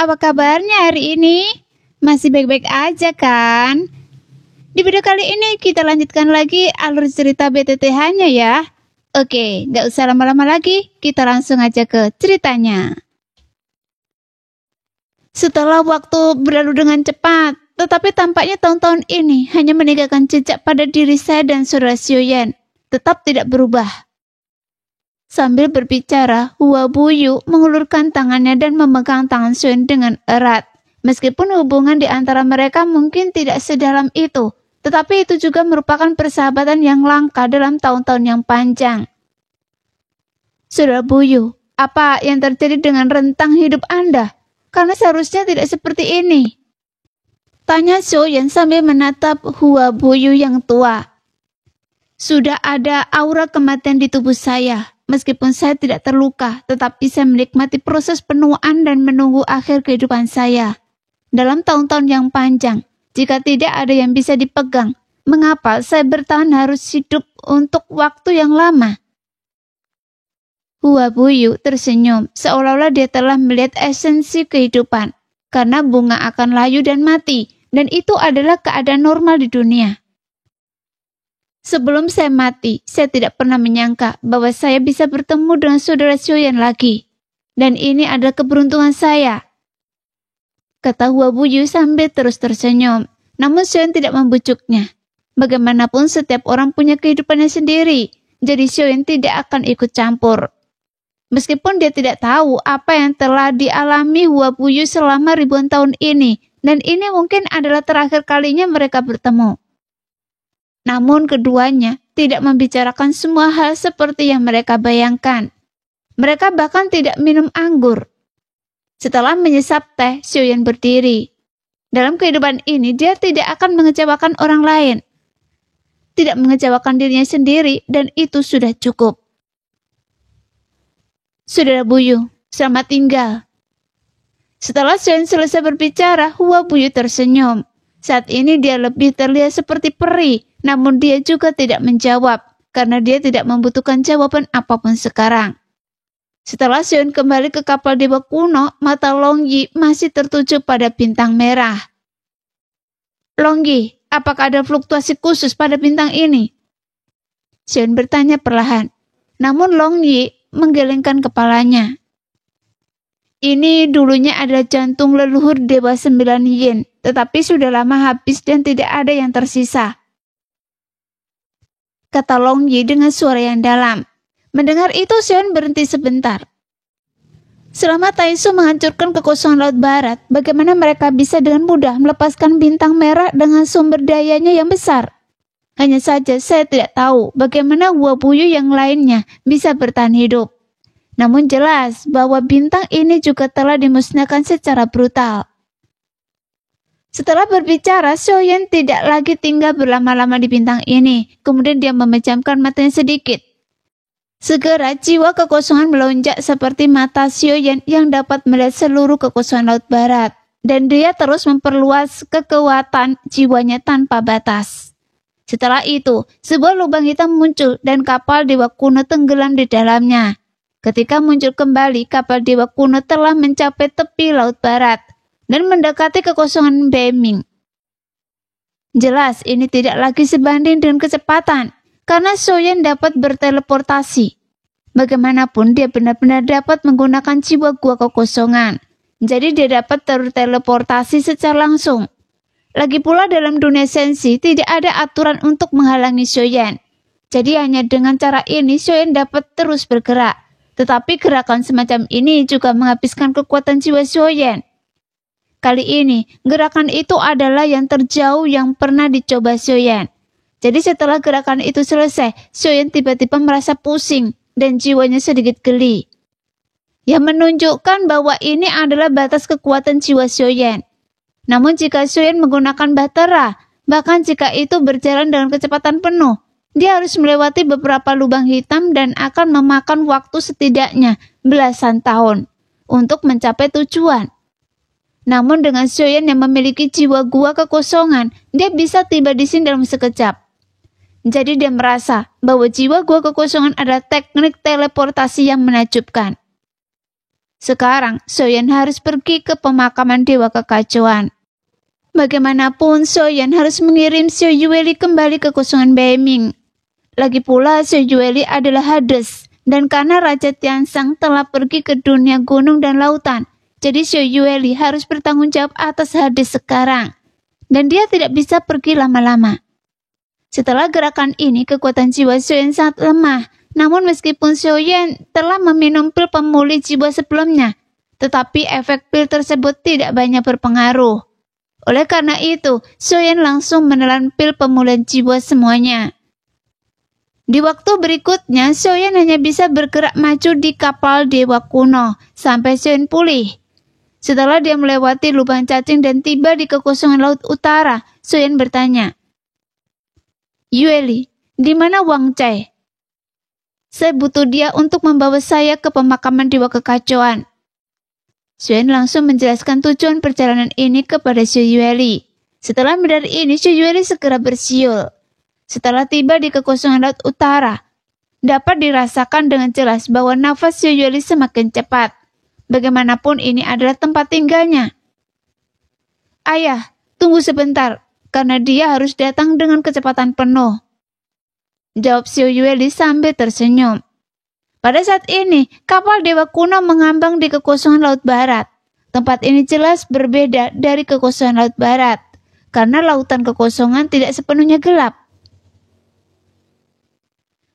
apa kabarnya hari ini? Masih baik-baik aja kan? Di video kali ini kita lanjutkan lagi alur cerita BTTH-nya ya. Oke, gak usah lama-lama lagi, kita langsung aja ke ceritanya. Setelah waktu berlalu dengan cepat, tetapi tampaknya tahun-tahun ini hanya meninggalkan jejak pada diri saya dan saudara Xiaoyan, tetap tidak berubah. Sambil berbicara, Hua Buyu mengulurkan tangannya dan memegang tangan Xiaoyan dengan erat. Meskipun hubungan di antara mereka mungkin tidak sedalam itu, tetapi itu juga merupakan persahabatan yang langka dalam tahun-tahun yang panjang. Saudara Buyu, apa yang terjadi dengan rentang hidup Anda? Karena seharusnya tidak seperti ini. Tanya Xiaoyan sambil menatap Hua Buyu yang tua. Sudah ada aura kematian di tubuh saya. Meskipun saya tidak terluka, tetapi saya menikmati proses penuaan dan menunggu akhir kehidupan saya. Dalam tahun-tahun yang panjang, jika tidak ada yang bisa dipegang, mengapa saya bertahan harus hidup untuk waktu yang lama? Hua Buyu tersenyum, seolah-olah dia telah melihat esensi kehidupan, karena bunga akan layu dan mati, dan itu adalah keadaan normal di dunia. Sebelum saya mati, saya tidak pernah menyangka bahwa saya bisa bertemu dengan saudara Xiaoyan lagi. Dan ini adalah keberuntungan saya. Kata Hua Buyu sambil terus tersenyum. Namun Xiaoyan tidak membujuknya. Bagaimanapun setiap orang punya kehidupannya sendiri. Jadi Xiaoyan tidak akan ikut campur. Meskipun dia tidak tahu apa yang telah dialami Hua Buyu selama ribuan tahun ini. Dan ini mungkin adalah terakhir kalinya mereka bertemu. Namun keduanya tidak membicarakan semua hal seperti yang mereka bayangkan. Mereka bahkan tidak minum anggur. Setelah menyesap teh, Xiaoyan berdiri. Dalam kehidupan ini, dia tidak akan mengecewakan orang lain. Tidak mengecewakan dirinya sendiri, dan itu sudah cukup. Saudara Buyu, selamat tinggal. Setelah Xiaoyan selesai berbicara, Hua Buyu tersenyum. Saat ini dia lebih terlihat seperti peri, namun dia juga tidak menjawab, karena dia tidak membutuhkan jawaban apapun sekarang. Setelah Xiaoyan kembali ke kapal dewa kuno, mata Long Yi masih tertuju pada bintang merah. Long Yi, apakah ada fluktuasi khusus pada bintang ini? Xiaoyan bertanya perlahan, namun Long Yi menggelengkan kepalanya. Ini dulunya adalah jantung leluhur Dewa 9 Yin, tetapi sudah lama habis dan tidak ada yang tersisa. Kata Long Yi dengan suara yang dalam. Mendengar itu, Xiaoyan berhenti sebentar. Selama Taisu menghancurkan kekosongan Laut Barat, bagaimana mereka bisa dengan mudah melepaskan bintang merah dengan sumber dayanya yang besar? Hanya saja saya tidak tahu bagaimana Hua Buyu yang lainnya bisa bertahan hidup. Namun jelas bahwa bintang ini juga telah dimusnahkan secara brutal. Setelah berbicara, Xiaoyan tidak lagi tinggal berlama-lama di bintang ini. Kemudian dia memejamkan matanya sedikit. Segera jiwa kekosongan melonjak seperti mata Xiaoyan yang dapat melihat seluruh kekosongan Laut Barat. Dan dia terus memperluas kekuatan jiwanya tanpa batas. Setelah itu, sebuah lubang hitam muncul dan kapal dewa kuno tenggelam di dalamnya. Ketika muncul kembali, kapal dewa kuno telah mencapai tepi Laut Barat dan mendekati kekosongan Beiming. Jelas ini tidak lagi sebanding dengan kecepatan, karena Xiaoyan dapat berteleportasi. Bagaimanapun dia benar-benar dapat menggunakan jiwa gua kekosongan. Jadi dia dapat terteleportasi secara langsung. Lagi pula dalam dunia sensi tidak ada aturan untuk menghalangi Xiaoyan. Jadi hanya dengan cara ini Xiaoyan dapat terus bergerak. Tetapi gerakan semacam ini juga menghabiskan kekuatan jiwa Xiaoyan. Kali ini, gerakan itu adalah yang terjauh yang pernah dicoba Xiaoyan. Jadi setelah gerakan itu selesai, Xiaoyan tiba-tiba merasa pusing dan jiwanya sedikit geli. Yang menunjukkan bahwa ini adalah batas kekuatan jiwa Xiaoyan. Namun jika Xiaoyan menggunakan bahtera, bahkan jika itu berjalan dengan kecepatan penuh, dia harus melewati beberapa lubang hitam dan akan memakan waktu setidaknya belasan tahun untuk mencapai tujuan. Namun dengan Xiaoyan yang memiliki jiwa gua kekosongan, dia bisa tiba di sini dalam sekejap. Jadi dia merasa bahwa jiwa gua kekosongan adalah teknik teleportasi yang menakjubkan. Sekarang, Soyen harus pergi ke pemakaman Dewa Kekacauan. Bagaimanapun, Soyen harus mengirim Xiao Yueli kembali ke kosongan Beiming. Lagi pula, Xiao Yueli adalah Hades, dan karena Raja Tianshang telah pergi ke dunia gunung dan lautan, jadi Xiao Yueli harus bertanggung jawab atas Hades sekarang. Dan dia tidak bisa pergi lama-lama. Setelah gerakan ini, kekuatan jiwa Soyen sangat lemah. Namun meskipun Soyen telah meminum pil pemulih jiwa sebelumnya, tetapi efek pil tersebut tidak banyak berpengaruh. Oleh karena itu, Soyen langsung menelan pil pemulihan jiwa semuanya. Di waktu berikutnya, Soyen hanya bisa bergerak maju di kapal dewa kuno sampai Soyen pulih. Setelah dia melewati lubang cacing dan tiba di kekosongan laut utara, Soyen bertanya, "Yueli, di mana Wang Cai? Saya butuh dia untuk membawa saya ke pemakaman Dewa Kekacauan." Soyen langsung menjelaskan tujuan perjalanan ini kepada Xiao Yueli. Setelah mendengar ini, Xiao Yueli segera bersiul. Setelah tiba di kekosongan laut utara, dapat dirasakan dengan jelas bahwa nafas Xiao Yueli semakin cepat. Bagaimanapun ini adalah tempat tinggalnya. "Ayah, tunggu sebentar, karena dia harus datang dengan kecepatan penuh," jawab Xiao Yueli sambil tersenyum. Pada saat ini, kapal dewa kuno mengambang di kekosongan laut barat. Tempat ini jelas berbeda dari kekosongan laut barat, karena lautan kekosongan tidak sepenuhnya gelap.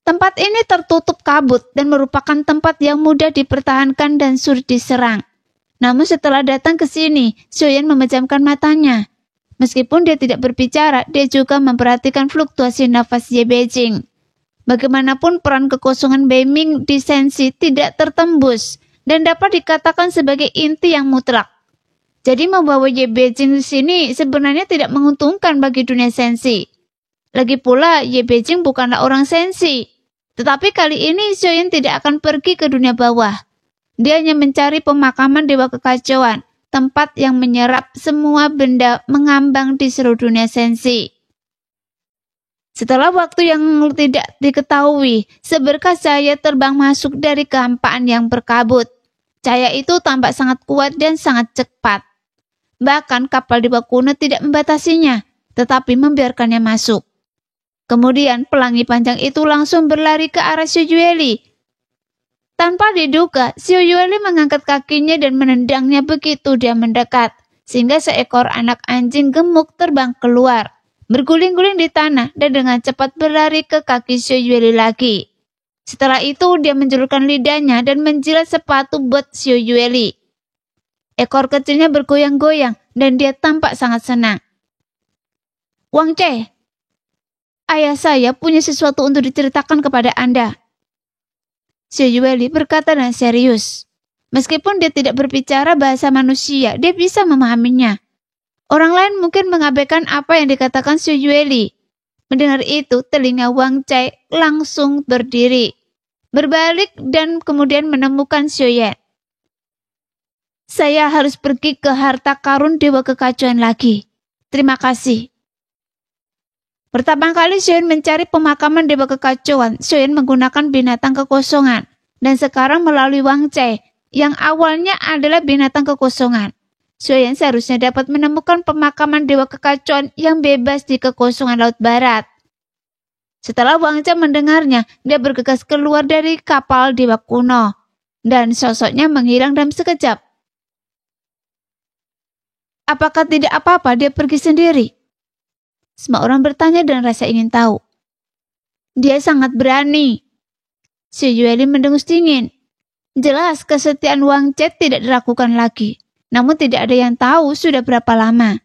Tempat ini tertutup kabut dan merupakan tempat yang mudah dipertahankan dan sulit diserang. Namun setelah datang ke sini, Soyen memejamkan matanya. Meskipun dia tidak berbicara, dia juga memperhatikan fluktuasi nafas Ye Beijing. Bagaimanapun peran kekosongan Beiming di Sensi tidak tertembus dan dapat dikatakan sebagai inti yang mutlak. Jadi membawa Ye Beijing di sini sebenarnya tidak menguntungkan bagi dunia Sensi. Lagi pula Ye Beijing bukanlah orang Sensi. Tetapi kali ini Soyen tidak akan pergi ke dunia bawah. Dia hanya mencari pemakaman Dewa Kekacauan, tempat yang menyerap semua benda mengambang di seluruh dunia Sensi. Setelah waktu yang tidak diketahui, seberkas cahaya terbang masuk dari kehampaan yang berkabut. Cahaya itu tampak sangat kuat dan sangat cepat. Bahkan kapal dewa kuno tidak membatasinya, tetapi membiarkannya masuk. Kemudian pelangi panjang itu langsung berlari ke arah Xiao Yueli. Tanpa diduga, Xiao Yueli mengangkat kakinya dan menendangnya begitu dia mendekat, sehingga seekor anak anjing gemuk terbang keluar, berguling-guling di tanah dan dengan cepat berlari ke kaki Xiao Yueli lagi. Setelah itu, dia menjulurkan lidahnya dan menjilat sepatu bot Xiao Yueli. Ekor kecilnya bergoyang-goyang dan dia tampak sangat senang. "Wang Cai, ayah saya punya sesuatu untuk diceritakan kepada Anda," Xiao Yueli berkata dengan serius. Meskipun dia tidak berbicara bahasa manusia, dia bisa memahaminya. Orang lain mungkin mengabaikan apa yang dikatakan Xiao Yueli. Mendengar itu, telinga Wang Cai langsung berdiri, berbalik dan kemudian menemukan Soyen. "Saya harus pergi ke harta karun Dewa Kekacauan lagi. Terima kasih." Pertama kali Soyen mencari pemakaman Dewa Kekacauan, Soyen menggunakan binatang kekosongan, dan sekarang melalui Wang Cai, yang awalnya adalah binatang kekosongan. Soyen seharusnya dapat menemukan pemakaman Dewa Kekacauan yang bebas di kekosongan laut barat. Setelah Wang Cai mendengarnya, dia bergegas keluar dari kapal dewa kuno, dan sosoknya menghilang dalam sekejap. Apakah tidak apa-apa dia pergi sendiri? Semua orang bertanya dengan rasa ingin tahu. Dia sangat berani. Xiao Yueli mendengus dingin. Jelas kesetiaan Wang Cai tidak dilakukan lagi. Namun tidak ada yang tahu sudah berapa lama.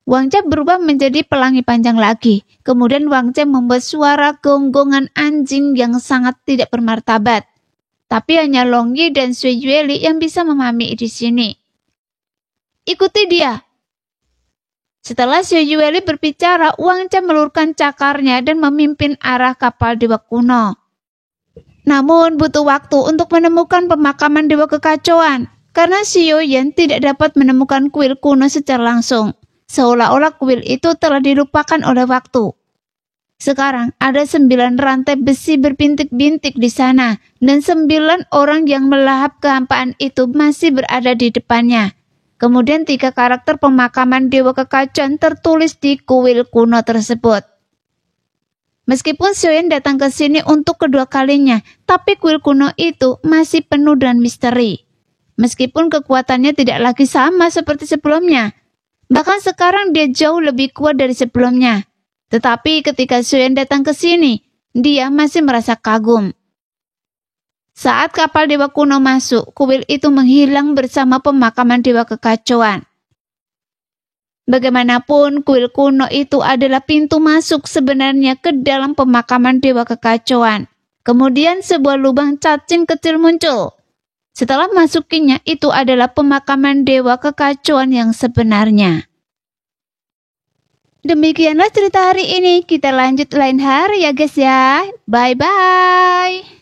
Wang Cai berubah menjadi pelangi panjang lagi. Kemudian Wang Cai membuat suara gonggongan anjing yang sangat tidak bermartabat. Tapi hanya Long Yi dan Xiao Yueli yang bisa memahami di sini. Ikuti dia. Setelah Xiao Yueli berbicara, Wang Cai meluruskan cakarnya dan memimpin arah kapal dewa kuno. Namun butuh waktu untuk menemukan pemakaman Dewa Kekacauan. Karena Xiao Yan tidak dapat menemukan kuil kuno secara langsung. Seolah-olah kuil itu telah dilupakan oleh waktu. Sekarang ada 9 rantai besi berbintik-bintik di sana, dan 9 orang yang melahap kehampaan itu masih berada di depannya. Kemudian 3 karakter pemakaman dewa kekacauan tertulis di kuil kuno tersebut. Meskipun Xiaoyan datang ke sini untuk kedua kalinya, tapi kuil kuno itu masih penuh dengan misteri. Meskipun kekuatannya tidak lagi sama seperti sebelumnya, bahkan sekarang dia jauh lebih kuat dari sebelumnya. Tetapi ketika Xiaoyan datang ke sini, dia masih merasa kagum. Saat kapal dewa kuno masuk, kuil itu menghilang bersama pemakaman dewa kekacauan. Bagaimanapun, kuil kuno itu adalah pintu masuk sebenarnya ke dalam pemakaman dewa kekacauan. Kemudian sebuah lubang cacing kecil muncul. Setelah masukinya, itu adalah pemakaman dewa kekacauan yang sebenarnya. Demikianlah cerita hari ini. Kita lanjut lain hari ya guys ya. Bye-bye.